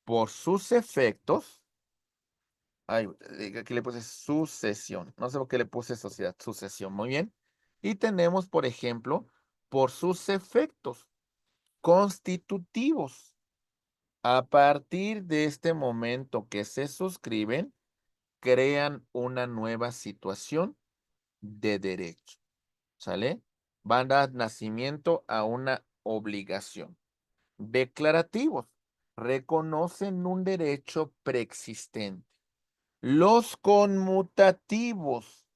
Speaker 1: por sus efectos, ay, aquí le puse sucesión, no sé por qué le puse sociedad, sucesión, muy bien. Y tenemos, por ejemplo, por sus efectos constitutivos. A partir de este momento que se suscriben, crean una nueva situación de derecho, ¿sale? Van a dar nacimiento a una obligación. Declarativos, reconocen un derecho preexistente. Los conmutativos,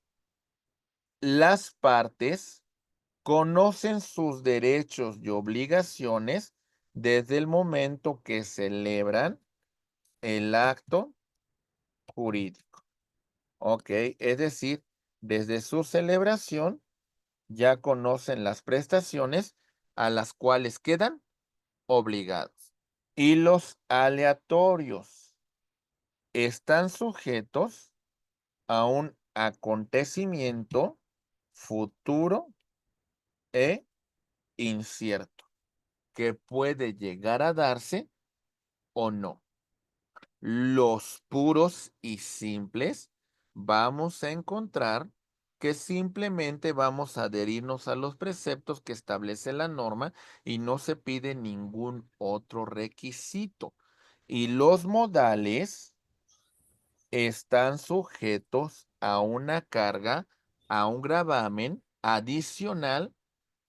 Speaker 1: las partes conocen sus derechos y obligaciones desde el momento que celebran el acto jurídico. Ok, es decir, desde su celebración ya conocen las prestaciones a las cuales quedan obligados. y los aleatorios están sujetos a un acontecimiento futuro e incierto que puede llegar a darse o no. Los puros y simples vamos a encontrar que simplemente vamos a adherirnos a los preceptos que establece la norma y no se pide ningún otro requisito. Y los modales están sujetos a una carga, a un gravamen adicional,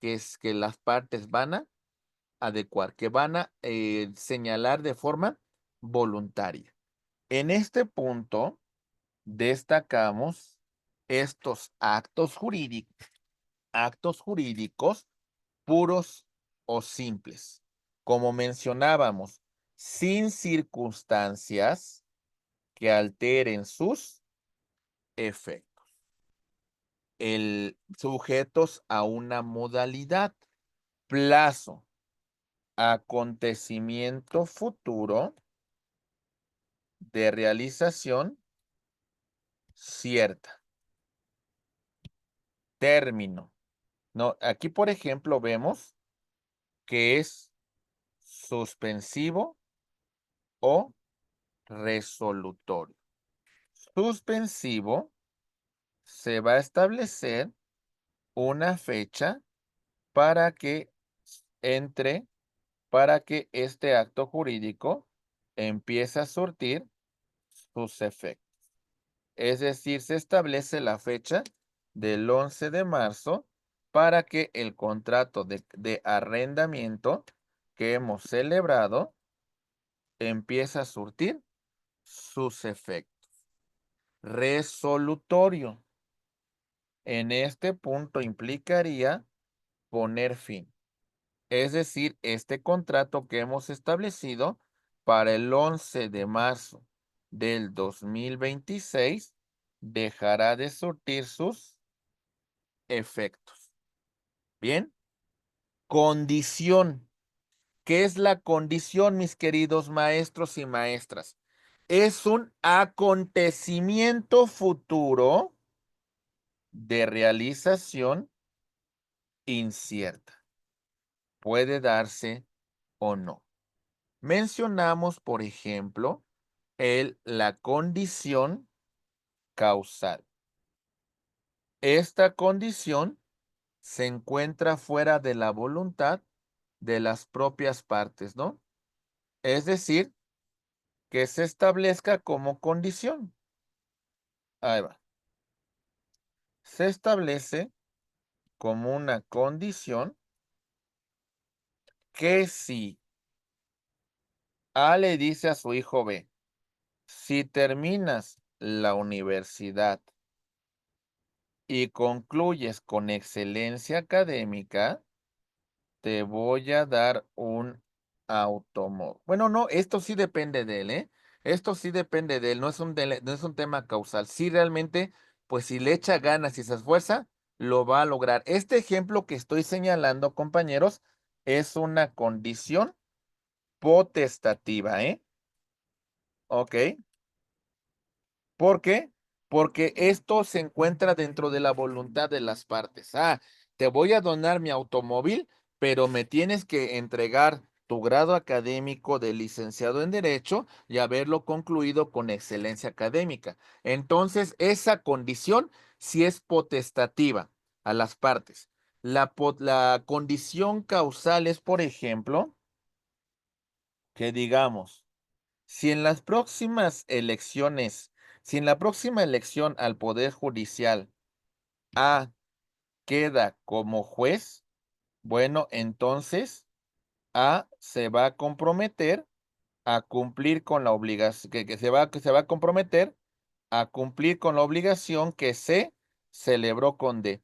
Speaker 1: que es que las partes van a adecuar, que van a señalar de forma voluntaria. En este punto destacamos estos actos jurídicos puros o simples. Como mencionábamos, sin circunstancias que alteren sus efectos. Sujetos a una modalidad, plazo, acontecimiento futuro de realización cierta, término. No, aquí, por ejemplo, vemos que es suspensivo o resolutorio. Suspensivo, se va a establecer una fecha para que entre, para que este acto jurídico empiece a surtir sus efectos. Es decir, se establece la fecha del 11 de marzo para que el contrato de arrendamiento que hemos celebrado empiece a surtir sus efectos. Resolutorio. En este punto implicaría poner fin. Es decir, este contrato que hemos establecido para el 11 de marzo del 2026 dejará de surtir sus efectos. Bien. Condición. ¿Qué es la condición, mis queridos maestros y maestras? Es un acontecimiento futuro de realización incierta. Puede darse o no. Mencionamos, por ejemplo, la condición causal. Esta condición se encuentra fuera de la voluntad de las propias partes, ¿no? Es decir, que se establezca como condición. Ahí va. Se establece como una condición que si A le dice a su hijo B, si terminas la universidad y concluyes con excelencia académica, te voy a dar un automóvil. Bueno, no, esto sí depende de él, ¿eh? Esto sí depende de él, no es un tema causal. Sí, realmente, pues si le echa ganas y se esfuerza, lo va a lograr. Este ejemplo que estoy señalando, compañeros, es una condición potestativa, ¿eh? Ok. ¿Por qué? Porque esto se encuentra dentro de la voluntad de las partes. Ah, te voy a donar mi automóvil, pero me tienes que entregar tu grado académico de licenciado en Derecho y haberlo concluido con excelencia académica. Entonces, esa condición sí es potestativa a las partes. La condición causal es, por ejemplo, que digamos, si en las próximas elecciones, si en la próxima elección al Poder Judicial A queda como juez, bueno, entonces A se va a comprometer a cumplir con la obligación, que se va a comprometer a cumplir con la obligación que se celebró con D.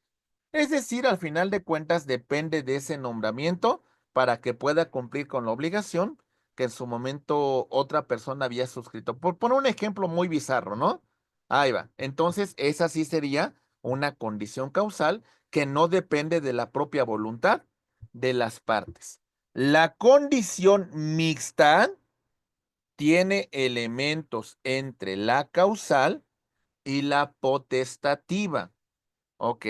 Speaker 1: Es decir, al final de cuentas depende de ese nombramiento para que pueda cumplir con la obligación que en su momento otra persona había suscrito. Por poner un ejemplo muy bizarro, ¿no? Ahí va. Entonces, esa sí sería una condición causal que no depende de la propia voluntad de las partes. La condición mixta tiene elementos entre la causal y la potestativa. ¿Ok?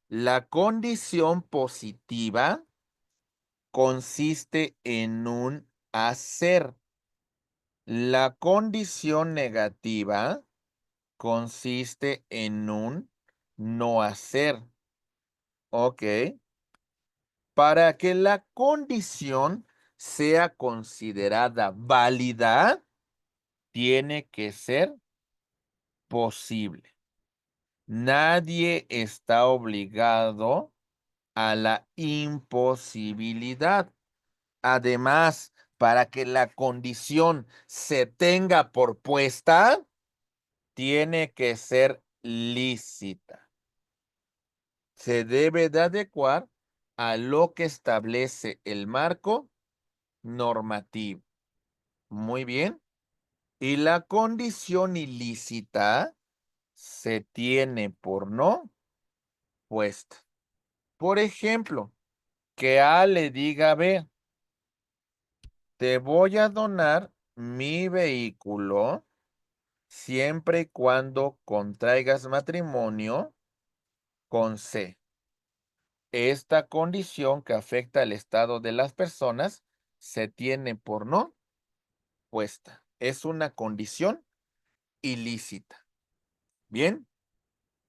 Speaker 1: La condición positiva consiste en un hacer. La condición negativa consiste en un no hacer. ¿Ok? Para que la condición sea considerada válida, tiene que ser posible. Nadie está obligado a la imposibilidad. Además, para que la condición se tenga por puesta, tiene que ser lícita. Se debe de adecuar a lo que establece el marco normativo. Muy bien. Y la condición ilícita se tiene por no puesta. Por ejemplo, que A le diga a B, te voy a donar mi vehículo siempre y cuando contraigas matrimonio con C. Esta condición que afecta el estado de las personas se tiene por no puesta. Es una condición ilícita. Bien.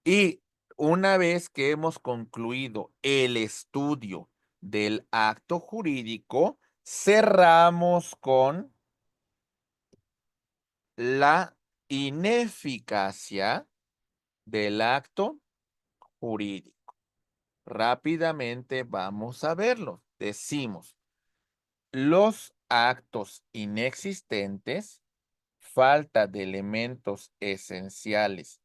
Speaker 1: Y una vez que hemos concluido el estudio del acto jurídico, cerramos con la ineficacia del acto jurídico. Rápidamente vamos a verlo. Decimos, los actos inexistentes, falta de elementos esenciales,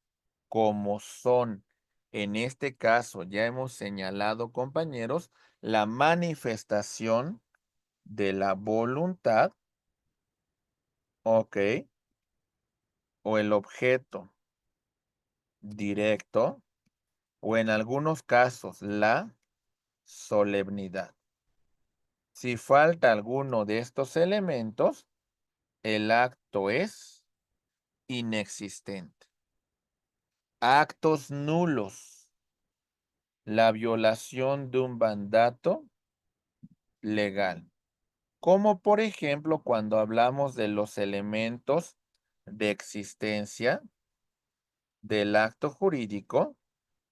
Speaker 1: como son, en este caso ya hemos señalado, compañeros, la manifestación de la voluntad, ¿ok? O el objeto directo, o en algunos casos la solemnidad. Si falta alguno de estos elementos, el acto es inexistente. Actos nulos. La violación de un mandato legal. Como por ejemplo cuando hablamos de los elementos de existencia del acto jurídico,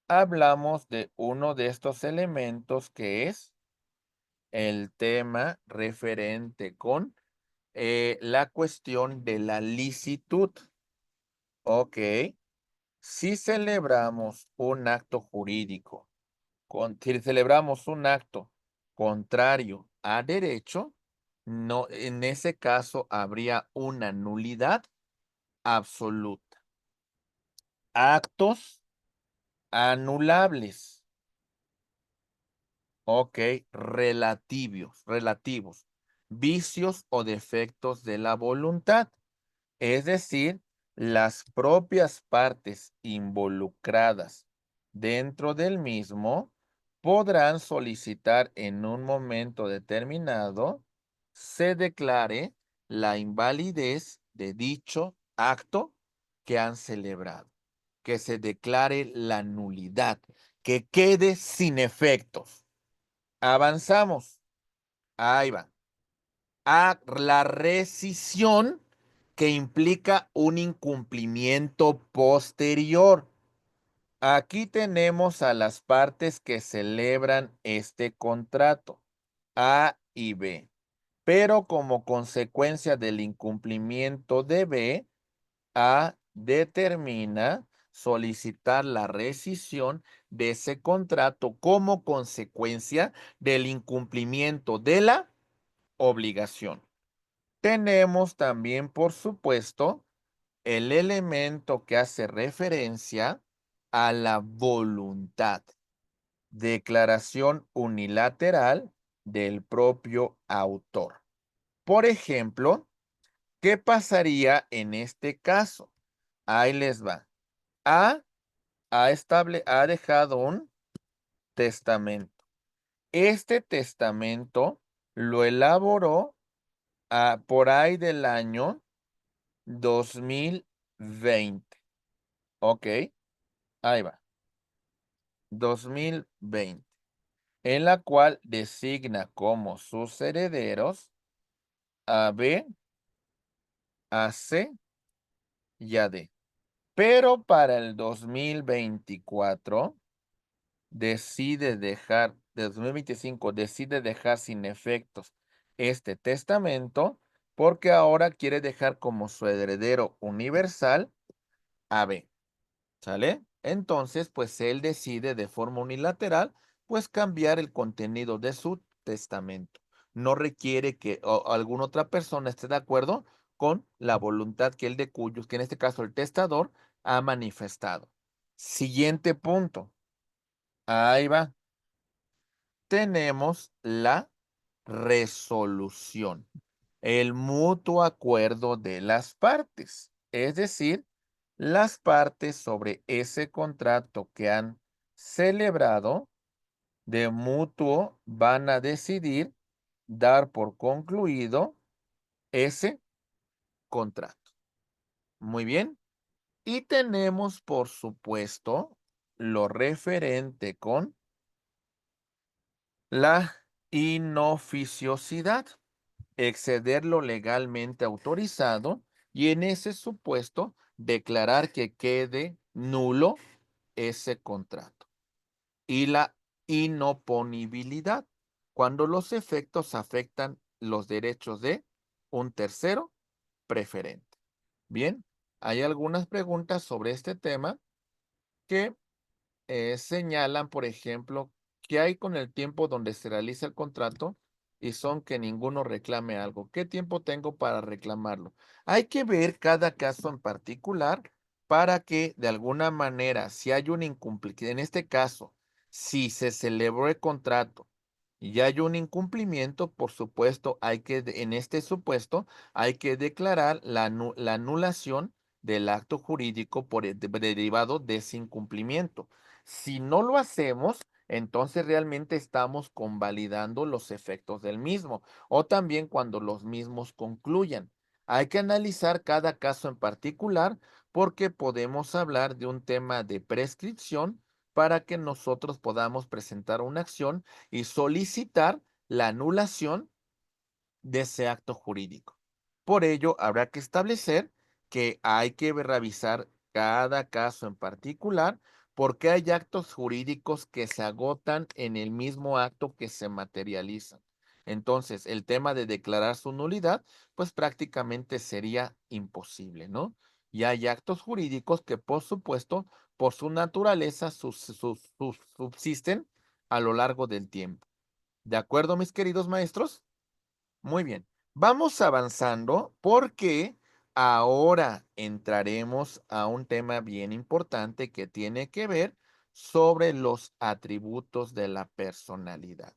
Speaker 1: hablamos de uno de estos elementos que es el tema referente con la cuestión de la licitud. Ok, si celebramos un acto jurídico, si celebramos un acto contrario a derecho, no, en ese caso habría una nulidad absoluta. Actos anulables. Ok, relativos. Vicios o defectos de la voluntad. Es decir, las propias partes involucradas dentro del mismo podrán solicitar en un momento determinado se declare la invalidez de dicho acto que han celebrado, que se declare la nulidad, que quede sin efectos. Avanzamos. Ahí va. A la rescisión que implica un incumplimiento posterior. Aquí tenemos a las partes que celebran este contrato, A y B, pero como consecuencia del incumplimiento de B, A determina solicitar la rescisión de ese contrato como consecuencia del incumplimiento de la obligación. Tenemos también, por supuesto, el elemento que hace referencia a la voluntad, declaración unilateral del propio autor. Por ejemplo, ¿qué pasaría en este caso? Ahí les va. Ha dejado un testamento. Este testamento lo elaboró por ahí del año 2020. Ok, ahí va. 2020, en la cual designa como sus herederos a B, a C y a D. Pero para el 2024 decide dejar, de 2025 decide dejar sin efectos este testamento porque ahora quiere dejar como su heredero universal a B. ¿Sale? Entonces, pues él decide de forma unilateral, pues cambiar el contenido de su testamento. No requiere que alguna otra persona esté de acuerdo con la voluntad que el de cuyos, que en este caso el testador, ha manifestado. Siguiente punto. Ahí va. Tenemos la resolución, el mutuo acuerdo de las partes, es decir, las partes sobre ese contrato que han celebrado de mutuo van a decidir dar por concluido ese contrato. Muy bien. Y tenemos, por supuesto, lo referente con la inoficiosidad, exceder lo legalmente autorizado y en ese supuesto declarar que quede nulo ese contrato. Y la inoponibilidad, cuando los efectos afectan los derechos de un tercero preferente. Bien, hay algunas preguntas sobre este tema que señalan, por ejemplo, qué hay con el tiempo donde se realiza el contrato y son que ninguno reclame algo. ¿Qué tiempo tengo para reclamarlo? Hay que ver cada caso en particular para que de alguna manera, si hay un incumplimiento, en este caso, si se celebró el contrato y hay un incumplimiento, por supuesto, en este supuesto, hay que declarar la anulación del acto jurídico derivado de ese incumplimiento. Si no lo hacemos, entonces realmente estamos convalidando los efectos del mismo o también cuando los mismos concluyan. Hay que analizar cada caso en particular porque podemos hablar de un tema de prescripción para que nosotros podamos presentar una acción y solicitar la anulación de ese acto jurídico. Por ello, habrá que establecer que hay que revisar cada caso en particular porque hay actos jurídicos que se agotan en el mismo acto que se materializan. Entonces, el tema de declarar su nulidad, pues prácticamente sería imposible, ¿no? Y hay actos jurídicos que, por supuesto, por su naturaleza, subsisten a lo largo del tiempo. ¿De acuerdo, mis queridos maestros? Muy bien, vamos avanzando porque ahora entraremos a un tema bien importante que tiene que ver sobre los atributos de la personalidad.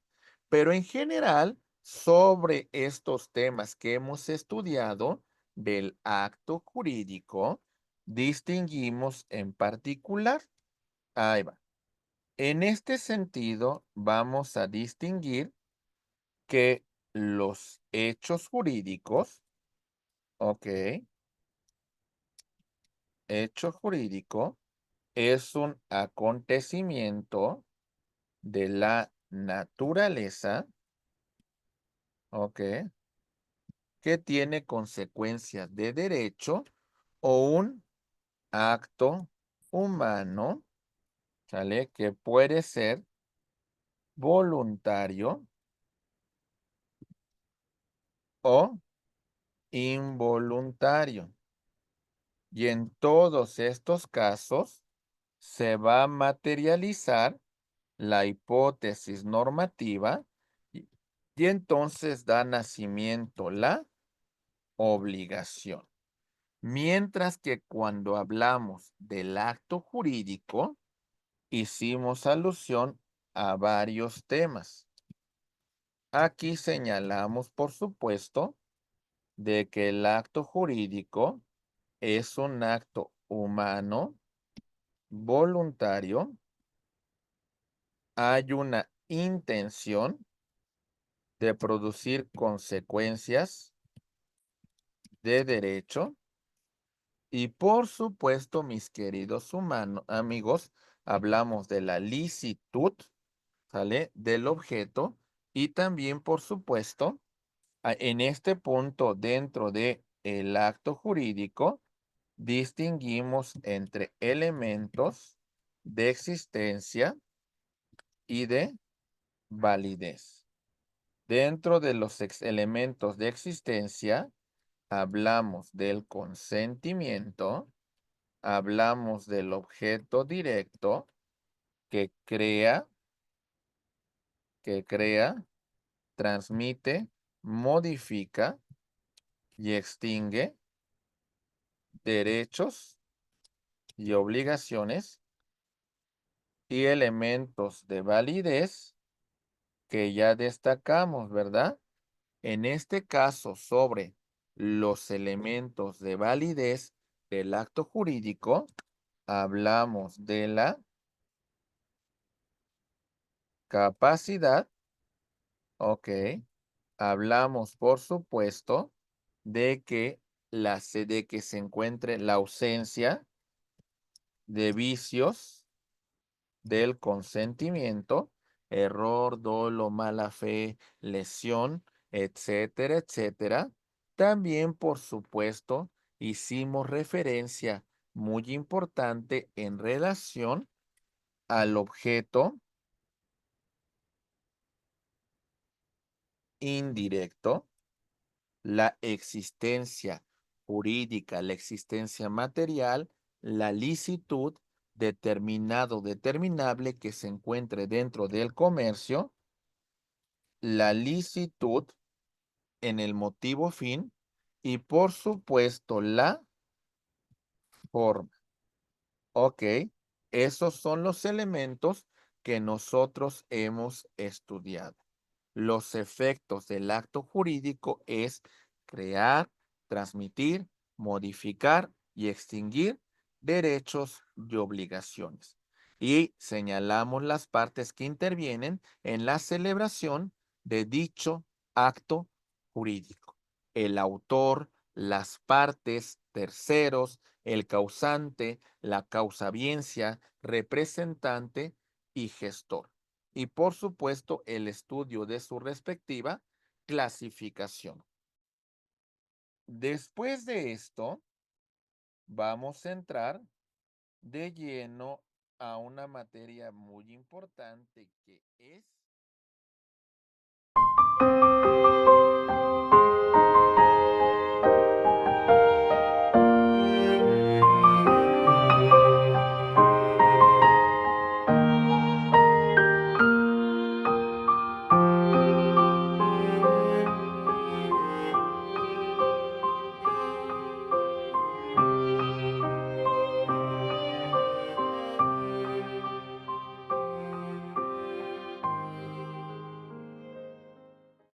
Speaker 1: Pero en general, sobre estos temas que hemos estudiado del acto jurídico, distinguimos en particular, ahí va. En este sentido, vamos a distinguir que los hechos jurídicos, ok, hecho jurídico es un acontecimiento de la naturaleza, ok, que tiene consecuencias de derecho o un acto humano, ¿sale? Que puede ser voluntario o involuntario. Y en todos estos casos se va a materializar la hipótesis normativa y, y entonces da nacimiento la obligación. Mientras que cuando hablamos del acto jurídico, hicimos alusión a varios temas. Aquí señalamos, por supuesto, de que el acto jurídico es un acto humano, voluntario, hay una intención de producir consecuencias de derecho. Y por supuesto, mis queridos amigos, hablamos de la licitud, ¿sale? Del objeto y también, por supuesto, en este punto dentro de el acto jurídico, distinguimos entre elementos de existencia y de validez. Dentro de los elementos de existencia, hablamos del consentimiento, hablamos del objeto directo que crea, transmite, modifica y extingue derechos y obligaciones, y elementos de validez que ya destacamos, ¿verdad? En este caso, sobre los elementos de validez del acto jurídico, hablamos de la capacidad, ok. Hablamos, por supuesto, de que de que se encuentre la ausencia de vicios del consentimiento, error, dolo, mala fe, lesión, etcétera, etcétera. También, por supuesto, hicimos referencia muy importante en relación al objeto indirecto, la existencia jurídica, la existencia material, la licitud, determinado, determinable que se encuentre dentro del comercio, la licitud en el motivo fin y por supuesto la forma. Ok, esos son los elementos que nosotros hemos estudiado. Los efectos del acto jurídico es crear, transmitir, modificar y extinguir derechos y obligaciones. Y señalamos las partes que intervienen en la celebración de dicho acto jurídico. El autor, las partes, terceros, el causante, la causabiencia, representante y gestor. Y por supuesto, el estudio de su respectiva clasificación. Después de esto, vamos a entrar de lleno a una materia muy importante que es